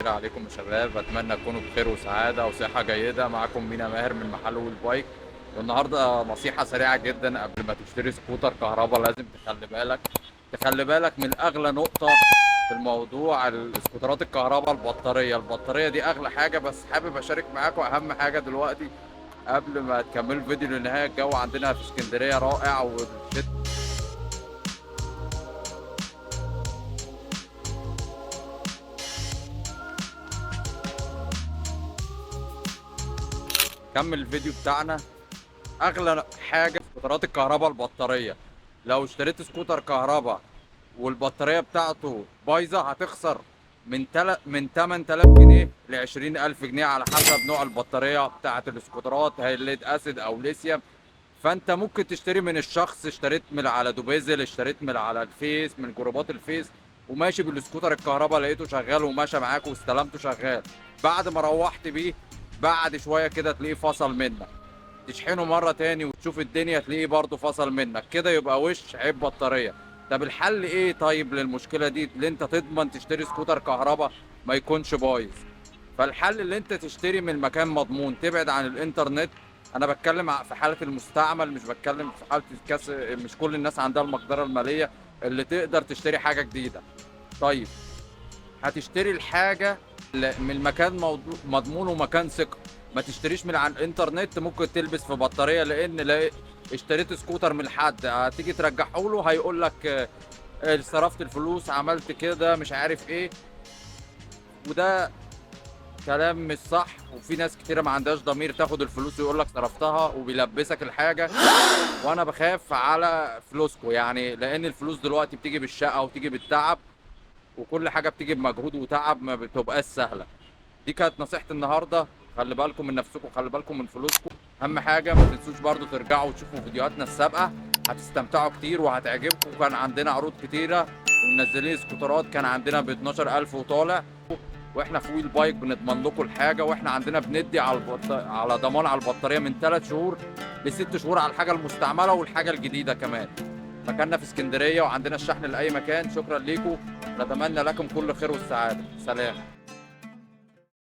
الخير عليكم يا شباب، اتمنى تكونوا بخير وسعاده وصحه جيده. معاكم مينا ماهر من محل ويل بايك. والنهارده نصيحه سريعه جدا قبل ما تشتري سكوتر كهرباء. لازم تخلي بالك من اغلى نقطه في الموضوع. السكوترات الكهرباء البطاريه دي اغلى حاجه. بس حابب اشارك معاكم اهم حاجه دلوقتي قبل ما تكملوا الفيديو للنهايه. الجو عندنا في اسكندريه رائع والشتاء. كمل الفيديو بتاعنا. اغلى حاجه في سكوترات الكهرباء البطاريه. لو اشتريت سكوتر كهرباء والبطاريه بتاعته بايظه هتخسر من 8000 جنيه ل 20000 جنيه على حسب نوع البطاريه بتاعه السكوترات، هي ليد اسيد او ليثيوم. فانت ممكن تشتري من الشخص، اشتريت من على دوبيزل، اشتريت من على الفيس، من جروبات الفيس، وماشي بالسكوتر الكهرباء، لقيته شغال وماشي معاك واستلمته شغال. بعد ما روحت بيه بعد شويه كده تلاقيه فصل منك، تشحنه مره تاني وتشوف الدنيا تلاقيه برضه فصل منك، كده يبقى وش عيب بطاريه. طب الحل ايه طيب للمشكله دي اللي انت تضمن تشتري سكوتر كهرباء ما يكونش بايظ؟ فالحل اللي انت تشتري من مكان مضمون، تبعد عن الانترنت. انا بتكلم في حاله المستعمل، مش بتكلم في حاله الكاس. مش كل الناس عندها المقدره الماليه اللي تقدر تشتري حاجه جديده. طيب هتشتري الحاجه من مكان مضمون ومكان ثقه. ما تشتريش من على الانترنت، ممكن تلبس في بطاريه. لان اشتريت سكوتر من حد هتيجي ترجعه له هيقول لك صرفت الفلوس، عملت كده، مش عارف ايه. وده كلام مش صح. وفي ناس كتيره ما عندهاش ضمير تاخد الفلوس ويقول لك صرفتها وبيلبسك الحاجه. وانا بخاف على فلوسكم يعني، لان الفلوس دلوقتي بتيجي بالشقه وتيجي بالتعب، وكل حاجه بتيجي بمجهود وتعب، ما بتبقاش سهله. دي كانت نصيحتي النهارده. خلي بالكم من نفسكم، خلي بالكم من فلوسكم. اهم حاجه ما تنسوش برضو ترجعوا وتشوفوا فيديوهاتنا السابقه، هتستمتعوا كتير وهتعجبكم. كان عندنا عروض كتيره ومنزلين سكوترات، كان عندنا ب 12000 وطالع. واحنا في ويل بايك بنضمن لكم الحاجه، واحنا عندنا بندي على ضمان على البطاريه من 3 شهور ل 6 شهور على الحاجه المستعمله والحاجه الجديده كمان. مكاننا في اسكندريه وعندنا الشحن لاي مكان. شكرا ليكم، نتمنى لكم كل خير والسعاده. سلام.